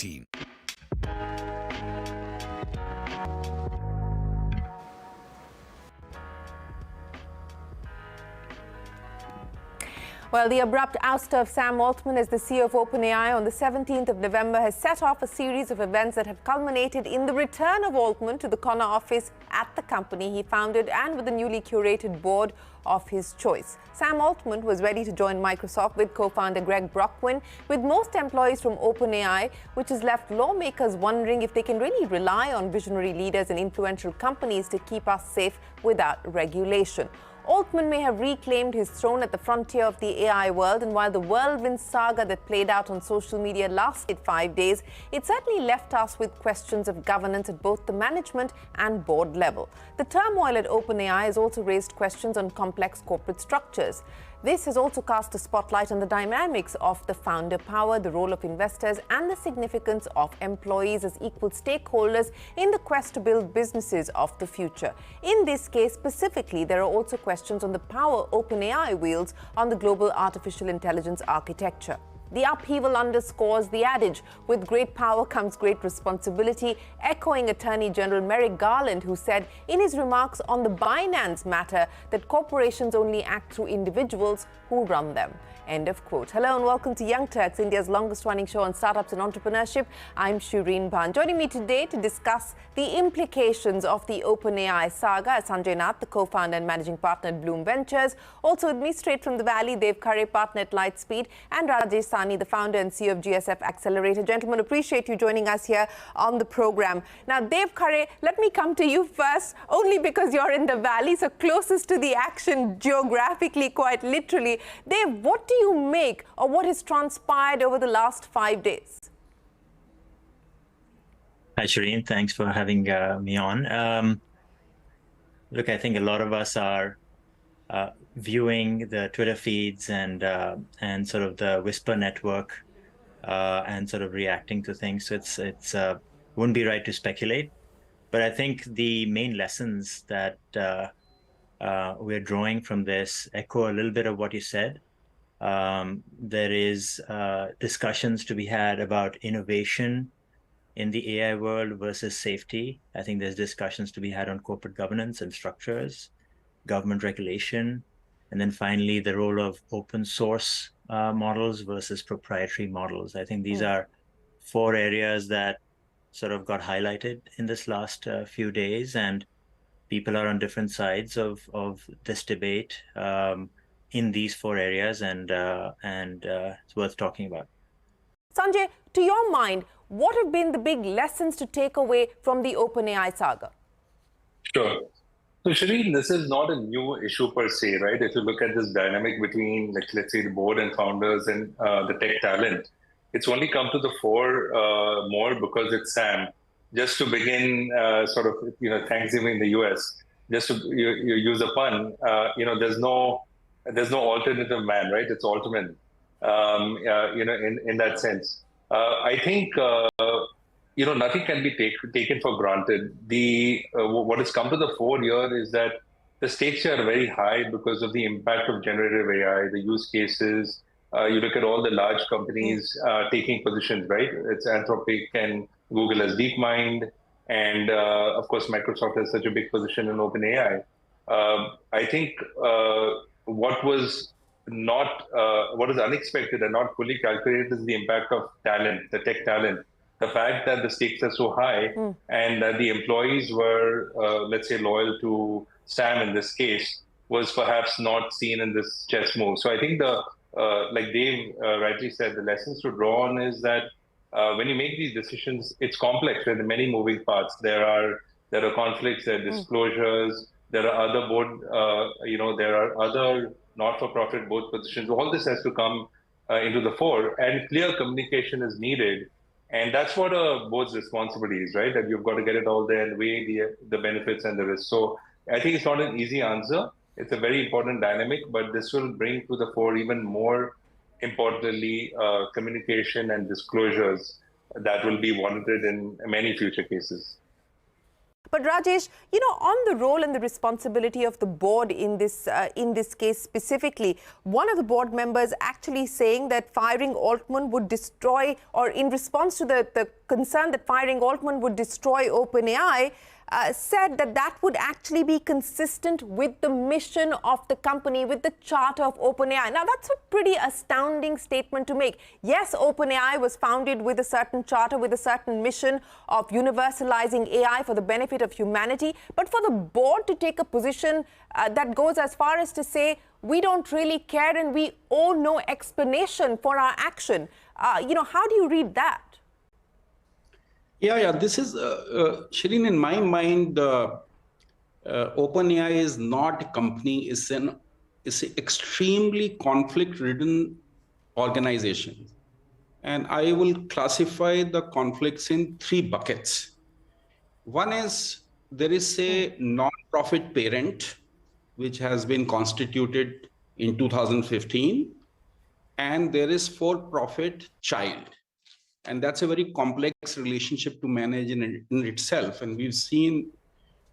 18. Well, the abrupt ouster of Sam Altman as the CEO of OpenAI on the 17th of November has set off a series of events that have culminated in the return of Altman to the corner office at the company he founded and with a newly curated board of his choice. Sam Altman was ready to join Microsoft with co-founder Greg Brockman, with most employees from OpenAI, which has left lawmakers wondering if they can really rely on visionary leaders and influential companies to keep us safe without regulation. Altman may have reclaimed his throne at the frontier of the AI world, and while the whirlwind saga that played out on social media lasted 5 days, it certainly left us with questions of governance at both the management and board level. The turmoil at OpenAI has also raised questions on complex corporate structures. This has also cast a spotlight on the dynamics of the founder power, the role of investors, and the significance of employees as equal stakeholders in the quest to build businesses of the future. In this case specifically, there are also questions on the power OpenAI wields on the global artificial intelligence architecture. The upheaval underscores the adage, with great power comes great responsibility, echoing Attorney General Merrick Garland, who said in his remarks on the Binance matter that corporations only act through individuals who run them. End of quote. Hello and welcome to Young Turks, India's longest-running show on startups and entrepreneurship. I'm Shereen Bhan. Joining me today to discuss the implications of the OpenAI saga is Sanjay Nath, the co-founder and managing partner at Blume Ventures. Also with me, straight from the Valley, Dev Khare, partner at Lightspeed, and Rajesh Sawhney, the founder and CEO of GSF Accelerator. Gentlemen, appreciate you joining us here on the program. Now, Dev Khare, let me come to you first, only because you're in the Valley, so closest to the action geographically, quite literally. Dev, what do you make of what has transpired over the last 5 days? Hi, Shereen. Thanks for having me on. Look, I think a lot of us are viewing the Twitter feeds and sort of the Whisper network and sort of reacting to things. So it's wouldn't be right to speculate. But I think the main lessons that we're drawing from this echo a little bit of what you said. There is discussions to be had about innovation in the AI world versus safety. I think there's discussions to be had on corporate governance and structures, government regulation, and then finally the role of open source models versus proprietary models. I think these are 4 areas that sort of got highlighted in this last few days, and people are on different sides of this debate in these 4 areas, and it's worth talking about. Sanjay, to your mind, what have been the big lessons to take away from the OpenAI saga? Sure. So, Shereen, this is not a new issue per se, right? If you look at this dynamic between, like, let's say, the board and founders and the tech talent, it's only come to the fore more because it's Sam. Just to begin, sort of, Thanksgiving in the US, just to you use a pun, there's no alternative man, right? It's Altman, in that sense. I think, nothing can be taken for granted. What has come to the fore here is that the stakes are very high because of the impact of generative AI, the use cases. You look at all the large companies taking positions, right? It's Anthropic and Google as DeepMind, and of course, Microsoft has such a big position in OpenAI. I think what was unexpected and not fully calculated is the impact of talent, the tech talent. The fact that the stakes are so high and that the employees were, let's say, loyal to Sam in this case was perhaps not seen in this chess move. So I think like Dave rightly said, the lessons to draw on is that when you make these decisions, it's complex. There are many moving parts. There are conflicts, there are disclosures, there are other board, there are other not-for-profit board positions. All this has to come into the fore, and clear communication is needed. And that's what a board's responsibility is, right? That you've got to get it all there and weigh the benefits and the risks. So I think it's not an easy answer. It's a very important dynamic, but this will bring to the fore even more importantly communication and disclosures that will be warranted in many future cases. But Rajesh, on the role and the responsibility of the board in this case specifically, one of the board members actually saying that firing Altman would destroy, or in response to the concern that firing Altman would destroy OpenAI, said that would actually be consistent with the mission of the company, with the charter of OpenAI. Now, that's a pretty astounding statement to make. Yes, OpenAI was founded with a certain charter, with a certain mission of universalizing AI for the benefit of humanity. But for the board to take a position that goes as far as to say, we don't really care and we owe no explanation for our action, how do you read that? Yeah. This is, Shereen, in my mind, OpenAI is not a company, it's an extremely conflict-ridden organization. And I will classify the conflicts in 3 buckets. One is there is a non-profit parent, which has been constituted in 2015, and there is for-profit child. And that's a very complex relationship to manage in itself. And we've seen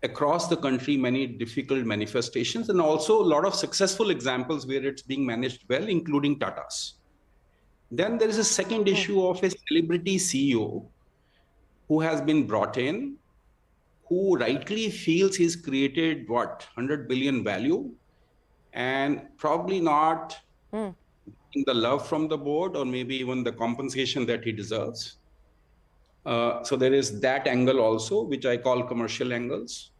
across the country many difficult manifestations and also a lot of successful examples where it's being managed well, including Tata's. Then there is a second issue of a celebrity CEO who has been brought in, who rightly feels he's created, 100 billion value, and probably not the love from the board or maybe even the compensation that he deserves. So there is that angle also, which I call commercial angles.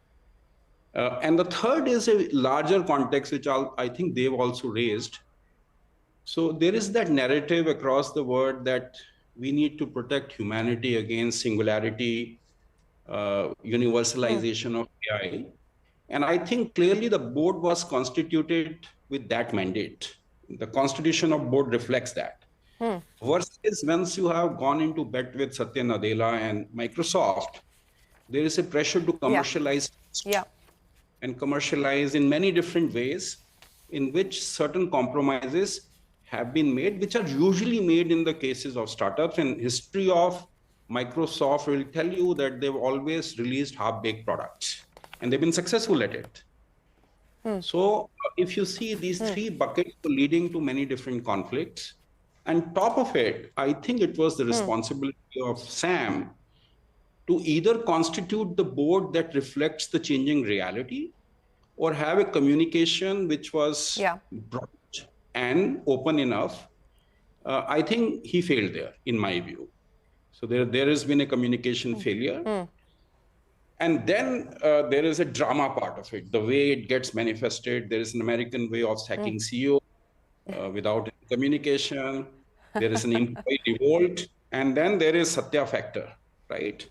And the third is a larger context, which I think they've also raised. So there is that narrative across the world that we need to protect humanity against singularity, universalization of AI. And I think clearly the board was constituted with that mandate. The constitution of board reflects that. Versus once you have gone into bet with Satya Nadella and Microsoft, there is a pressure to commercialize and commercialize in many different ways in which certain compromises have been made, which are usually made in the cases of startups. And history of Microsoft will tell you that they've always released half-baked products and they've been successful at it. So if you see these 3 buckets leading to many different conflicts, and top of it, I think it was the responsibility of Sam to either constitute the board that reflects the changing reality or have a communication which was broad and open enough. I think he failed there, in my view. So there has been a communication failure. And then there is a drama part of it, the way it gets manifested. There is an American way of sacking CEO without communication. There is an employee revolt. And then there is Satya factor, right?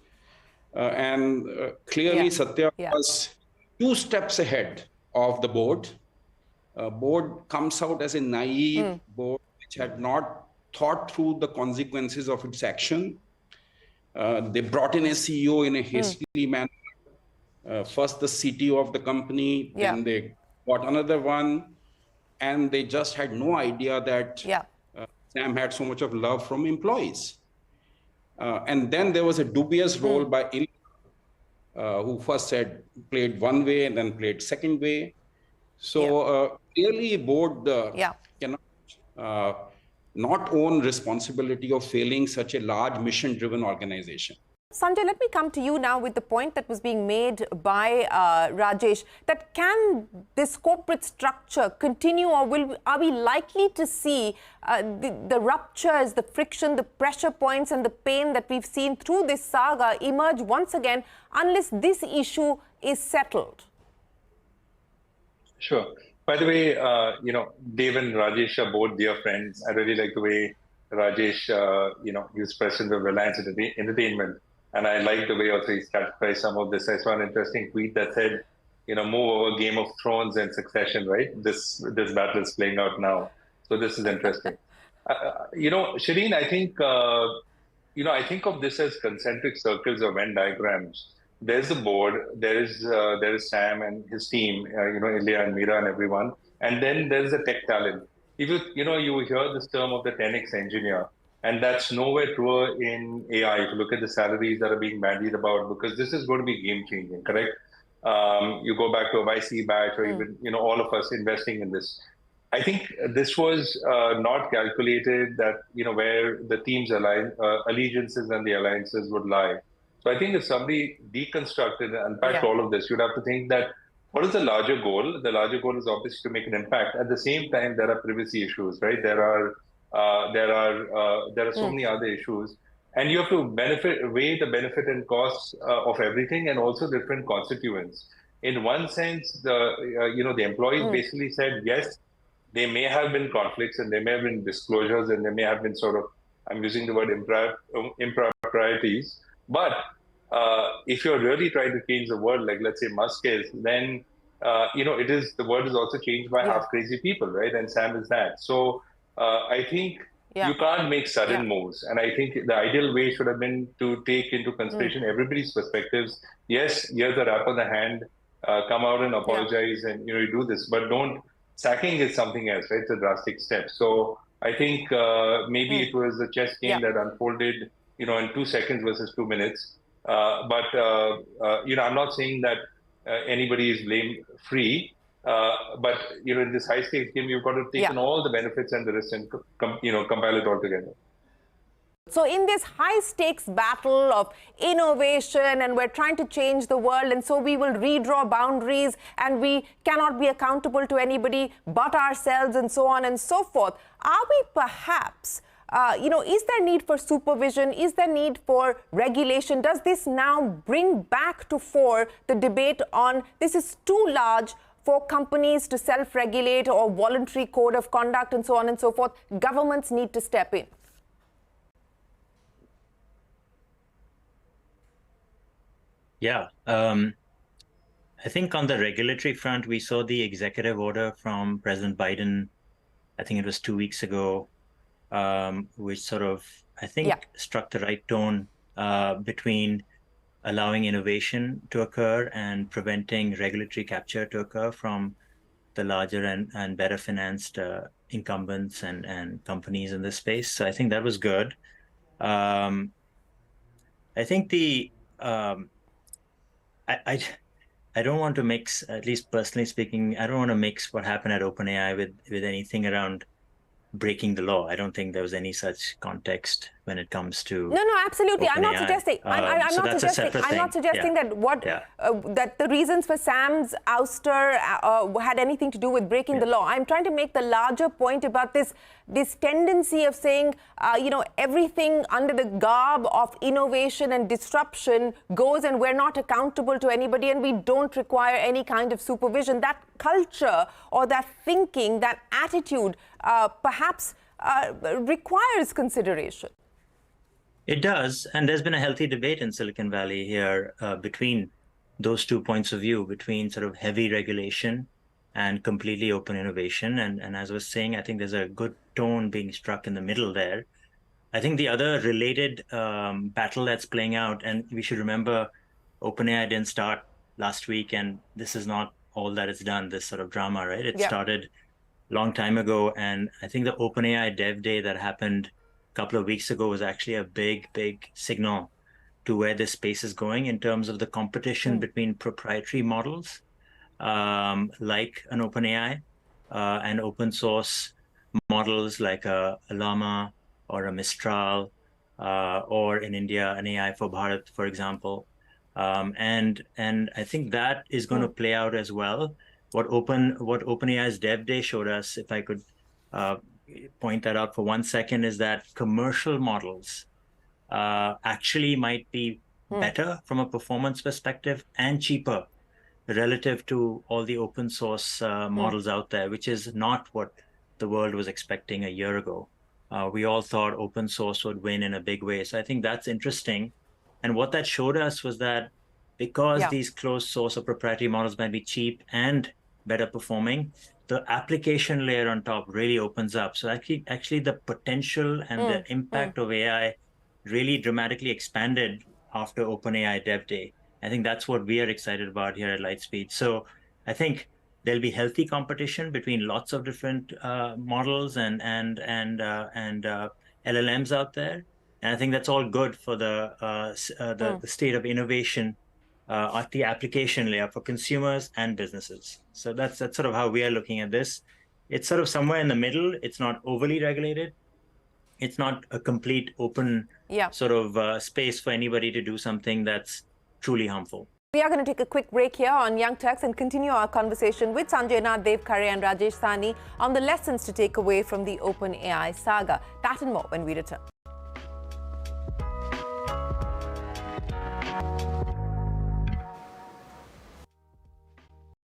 And clearly Satya was 2 steps ahead of the board. Board comes out as a naive board which had not thought through the consequences of its action. They brought in a CEO in a hastily manner. First the CTO of the company, then they got another one, and they just had no idea that Sam had so much of love from employees. And then there was a dubious role by Ilya, who first played one way and then played second way. So clearly board cannot not own responsibility of failing such a large mission-driven organization. Sanjay, let me come to you now with the point that was being made by Rajesh, that can this corporate structure continue, or are we likely to see the ruptures, the friction, the pressure points and the pain that we've seen through this saga emerge once again unless this issue is settled? Sure. By the way, Dave and Rajesh are both dear friends. I really like the way Rajesh, he was president of Reliance Entertainment. And I like the way also he categorized some of this. I saw an interesting tweet that said, move over Game of Thrones and Succession, right? This battle is playing out now. So this is interesting. Shereen, I think, I think of this as concentric circles or Venn diagrams. There's the board, there is Sam and his team, Ilya and Meera and everyone. And then there's the tech talent. If you hear this term of the 10x engineer, And that's nowhere truer in AI. If you look at the salaries that are being bandied about, because this is going to be game changing, correct? You go back to a YC batch, or even all of us investing in this. I think this was not calculated that where the team's allegiances and the alliances would lie. So I think if somebody deconstructed and unpacked all of this, you'd have to think that what is the larger goal? The larger goal is obviously to make an impact. At the same time, there are privacy issues, right? There are so many other issues, and you have to weigh the benefit and costs of everything, and also different constituents. In one sense, the employees basically said yes. They may have been conflicts, and there may have been disclosures, and there may have been sort of, I'm using the word improprieties. But if you're really trying to change the world, like let's say Musk is, then the world is also changed by half crazy people, right? And Sam is that. So I think you can't make sudden moves, and I think the ideal way should have been to take into consideration everybody's perspectives. Yes, here's a rap on the hand. Come out and apologize, and you do this, but don't. Sacking is something else, right? It's a drastic step. So I think maybe it was a chess game that unfolded, in 2 seconds versus 2 minutes. But I'm not saying that anybody is blame free. But in this high stakes game, you've got to take in all the benefits and the risks and compile it all together. So in this high-stakes battle of innovation, and we're trying to change the world, and so we will redraw boundaries, and we cannot be accountable to anybody but ourselves, and so on and so forth. Are we perhaps, is there need for supervision? Is there need for regulation? Does this now bring back to fore the debate on this is too large for companies to self-regulate, or voluntary code of conduct, and so on and so forth? Governments need to step in. Yeah, I think on the regulatory front, we saw the executive order from President Biden, I think it was 2 weeks ago, which sort of, I think, struck the right tone between allowing innovation to occur and preventing regulatory capture to occur from the larger and better financed incumbents and companies in this space. So I think that was good. I think I don't want to mix, at least personally speaking, I don't want to mix what happened at OpenAI with anything around breaking the law. I don't think there was any such context when it comes to No, absolutely. OpenAI. I'm not suggesting. I'm not suggesting that that the reasons for Sam's ouster had anything to do with breaking the law. I'm trying to make the larger point about this tendency of saying, everything under the garb of innovation and disruption goes, and we're not accountable to anybody, and we don't require any kind of supervision. That culture, or that thinking, that attitude, perhaps requires consideration. It does, and there's been a healthy debate in Silicon Valley here between those 2 points of view, between sort of heavy regulation and completely open innovation. And as I was saying, I think there's a good tone being struck in the middle there. I think the other related battle that's playing out, and we should remember OpenAI didn't start last week, and this is not all that it's done, this sort of drama, right? It started a long time ago, and I think the OpenAI Dev Day that happened a couple of weeks ago was actually a big signal to where this space is going in terms of the competition between proprietary models like an OpenAI and open source models like a Llama or a Mistral or in India an AI for Bharat, for example. And I think that is going to play out as well. What OpenAI's Dev Day showed us, if I could point that out for 1 second, is that commercial models actually might be better from a performance perspective and cheaper relative to all the open source models out there, which is not what the world was expecting a year ago. We all thought open source would win in a big way. So I think that's interesting. And what that showed us was that because these closed source or proprietary models might be cheap and better performing, the application layer on top really opens up. So actually the potential and the impact of AI really dramatically expanded after OpenAI Dev Day. I think that's what we are excited about here at Lightspeed. So I think there'll be healthy competition between lots of different models and LLMs out there. And I think that's all good for the state of innovation at the application layer for consumers and businesses. So that's sort of how we are looking at this. It's sort of somewhere in the middle. It's not overly regulated. It's not a complete open sort of space for anybody to do something that's truly harmful. We are going to take a quick break here on Young Turks and continue our conversation with Sanjay Nath, Khare and Rajesh Sawhney on the lessons to take away from the OpenAI saga. That and more when we return.